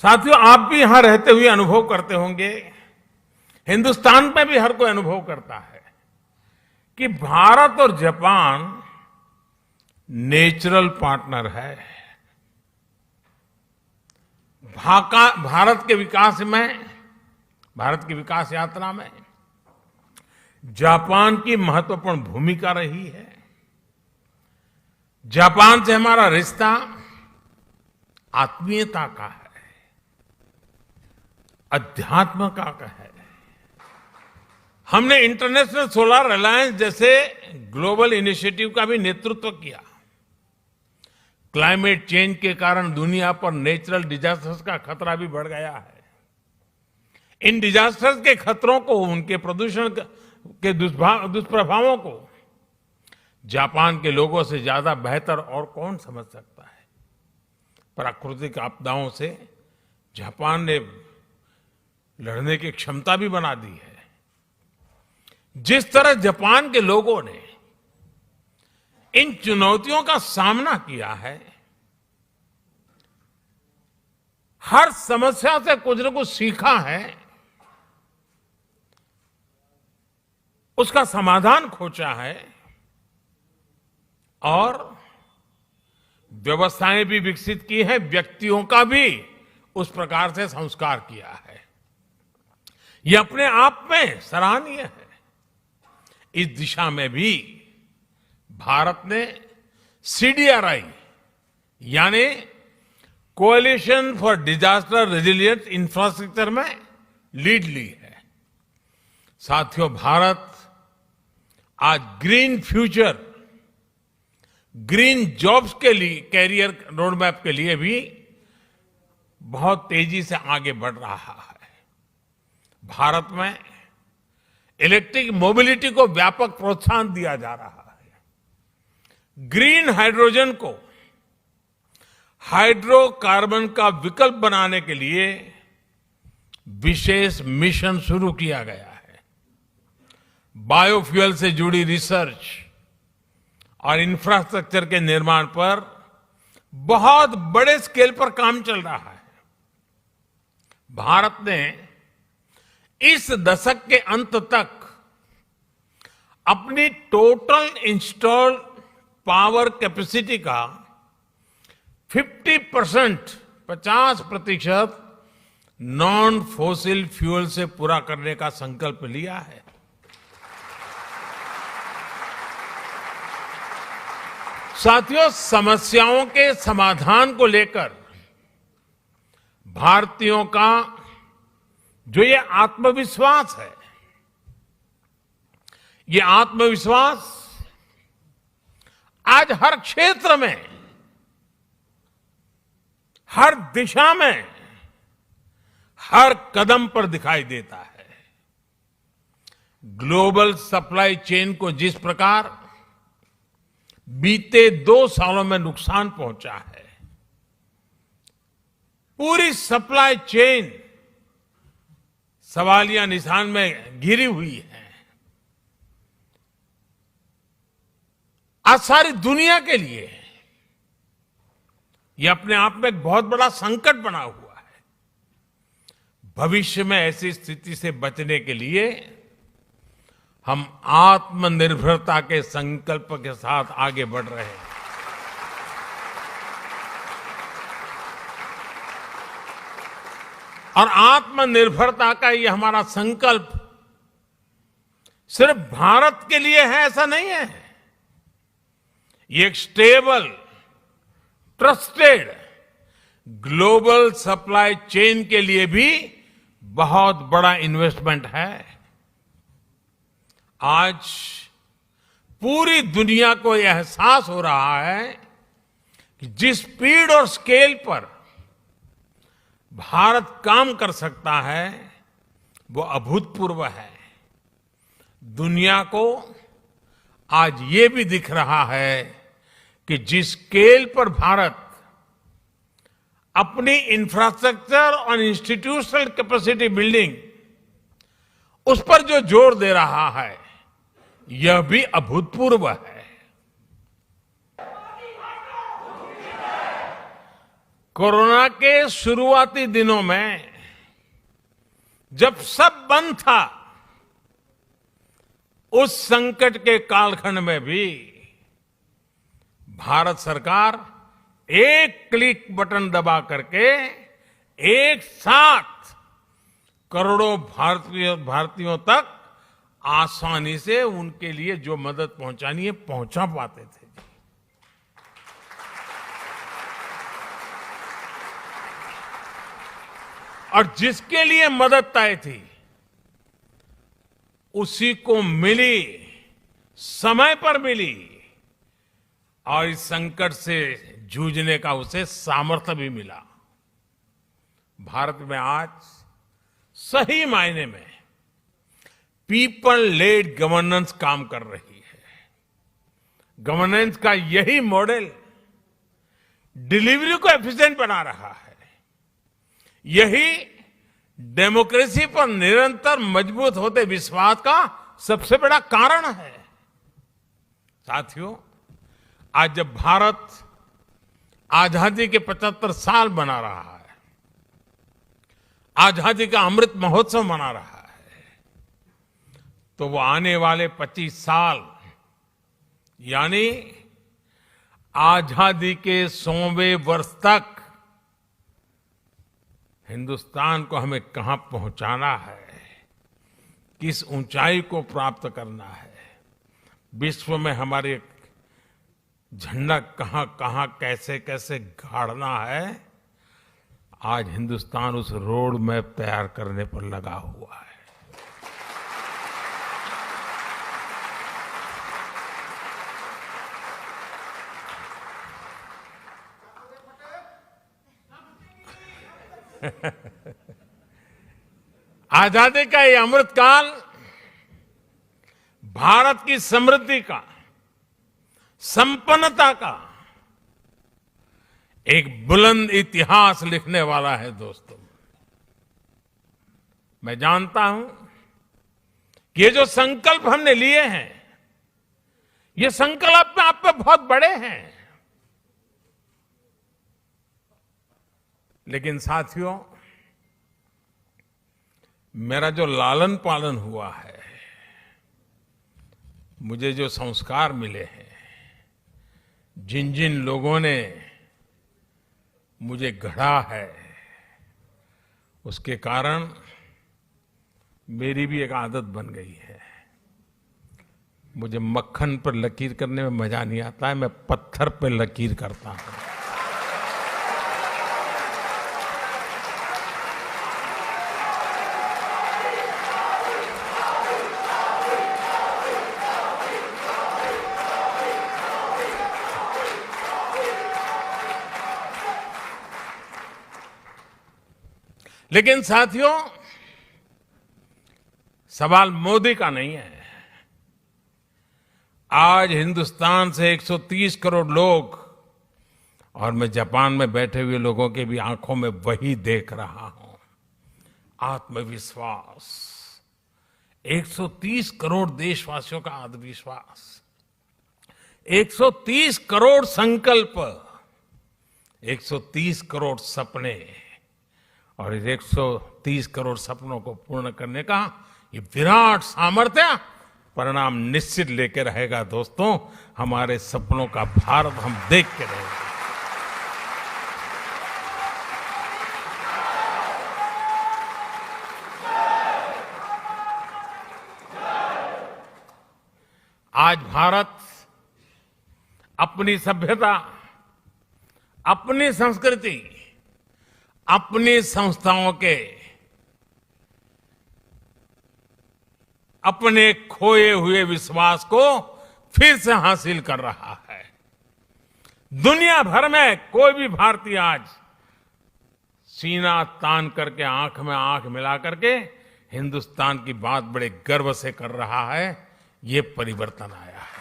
साथियों, आप भी यहां रहते हुए अनुभव करते होंगे, हिंदुस्तान में भी हर कोई अनुभव करता है कि भारत और जापान नेचुरल पार्टनर है। भारत के विकास में, भारत की विकास यात्रा में जापान की महत्वपूर्ण भूमिका रही है। जापान से हमारा रिश्ता आत्मीयता का है, अध्यात्म का है। हमने इंटरनेशनल सोलर अलायंस जैसे ग्लोबल इनिशिएटिव का भी नेतृत्व किया। क्लाइमेट चेंज के कारण दुनिया पर नेचुरल डिजास्टर्स का खतरा भी बढ़ गया है। इन डिजास्टर्स के खतरों को, उनके प्रदूषण के दुष्प्रभावों को जापान के लोगों से ज्यादा बेहतर और कौन समझ सकता है। प्राकृतिक आपदाओं से जापान ने लड़ने की क्षमता भी बना दी है। जिस तरह जापान के लोगों ने इन चुनौतियों का सामना किया है, हर समस्या से कुछ न कुछ सीखा है, उसका समाधान खोजा है और व्यवस्थाएं भी विकसित की है, व्यक्तियों का भी उस प्रकार से संस्कार किया है। यह अपने आप में सराहनीय है। इस दिशा में भी भारत ने सीडीआरआई यानी coalition for disaster resilient infrastructure में लीड ली है। साथियों, भारत आज ग्रीन फ्यूचर, ग्रीन जॉब्स के लिए, कैरियर रोडमैप के लिए भी बहुत तेजी से आगे बढ़ रहा है। भारत में इलेक्ट्रिक मोबिलिटी को व्यापक प्रोत्साहन दिया जा रहा है। ग्रीन हाइड्रोजन को हाइड्रोकार्बन का विकल्प बनाने के लिए विशेष मिशन शुरू किया गया है। बायोफ्यूल से जुड़ी रिसर्च और इंफ्रास्ट्रक्चर के निर्माण पर बहुत बड़े स्केल पर काम चल रहा है। भारत ने इस दशक के अंत तक अपनी टोटल इंस्टॉल्ड पावर कैपेसिटी का 50% नॉन फॉसिल फ्यूल से पूरा करने का संकल्प लिया है। साथियों, समस्याओं के समाधान को लेकर भारतीयों का जो ये आत्मविश्वास है, ये आत्मविश्वास आज हर क्षेत्र में, हर दिशा में, हर कदम पर दिखाई देता है। ग्लोबल सप्लाई चेन को जिस प्रकार बीते 2 सालों में नुकसान पहुंचा है, पूरी सप्लाई चेन सवालिया निशान में घिरी हुई है। आज सारी दुनिया के लिए यह अपने आप में एक बहुत बड़ा संकट बना हुआ है। भविष्य में ऐसी स्थिति से बचने के लिए हम आत्मनिर्भरता के संकल्प के साथ आगे बढ़ रहे हैं। और आत्मनिर्भरता का ये हमारा संकल्प सिर्फ भारत के लिए है ऐसा नहीं है। ये एक stable, trusted global supply chain के लिए भी बहुत बड़ा इन्वेस्टमेंट है। आज पूरी दुनिया को यह एहसास हो रहा है कि जिस स्पीड और स्केल पर भारत काम कर सकता है वो अभूतपूर्व है। दुनिया को आज ये भी दिख रहा है कि जिस स्केल पर भारत अपनी इंफ्रास्ट्रक्चर और इंस्टीट्यूशनल कैपेसिटी बिल्डिंग उस पर जो जोर दे रहा है यह भी अभूतपूर्व है। कोरोना के शुरुआती दिनों में जब सब बंद था, उस संकट के कालखंड में भी भारत सरकार एक क्लिक बटन दबा करके एक साथ करोड़ों भारतीयों तक आसानी से उनके लिए जो मदद पहुंचानी है पहुंचा पाते थे। और जिसके लिए मदद तय थी उसी को मिली, समय पर मिली, और इस संकट से जूझने का उसे सामर्थ्य भी मिला। भारत में आज सही मायने में पीपल लेड गवर्नेंस काम कर रही है। गवर्नेंस का यही मॉडल डिलीवरी को एफिशिएंट बना रहा है। यही डेमोक्रेसी पर निरंतर मजबूत होते विश्वास का सबसे बड़ा कारण है। साथियों, आज जब भारत आजादी के 75 साल मना रहा है, आजादी का अमृत महोत्सव मना रहा है, तो वो आने वाले 25 साल यानी आजादी के 100वें वर्ष तक हिंदुस्तान को हमें कहां पहुंचाना है, किस ऊंचाई को प्राप्त करना है, विश्व में हमारे झंडा कहां कहां कैसे कैसे गाड़ना है, आज हिंदुस्तान उस रोड मैप तैयार करने पर लगा हुआ है। आजादी का ये अमृतकाल भारत की समृद्धि का, संपन्नता का एक बुलंद इतिहास लिखने वाला है। दोस्तों, मैं जानता हूं कि ये जो संकल्प हमने लिए हैं, ये संकल्प में आप पे बहुत बड़े हैं, लेकिन साथियों, मेरा जो लालन पालन हुआ है, मुझे जो संस्कार मिले हैं, जिन जिन लोगों ने मुझे गढ़ा है, उसके कारण मेरी भी एक आदत बन गई है। मुझे मक्खन पर लकीर करने में मजा नहीं आता है, मैं पत्थर पर लकीर करता हूं। लेकिन साथियों, सवाल मोदी का नहीं है। आज हिंदुस्तान से 130 करोड़ लोग, और मैं जापान में बैठे हुए लोगों के भी आंखों में वही देख रहा हूं, आत्मविश्वास। 130 करोड़ देशवासियों का आत्मविश्वास, 130 करोड़ संकल्प, 130 करोड़ सपने, और इस 130 करोड़ सपनों को पूर्ण करने का ये विराट सामर्थ्य परिणाम निश्चित लेकर रहेगा। दोस्तों, हमारे सपनों का भारत हम देख के रहेंगे। आज भारत अपनी सभ्यता, अपनी संस्कृति, अपनी संस्थाओं के, अपने खोए हुए विश्वास को फिर से हासिल कर रहा है। दुनिया भर में कोई भी भारतीय आज सीना तान करके, आंख में आंख मिला करके हिंदुस्तान की बात बड़े गर्व से कर रहा है। ये परिवर्तन आया है।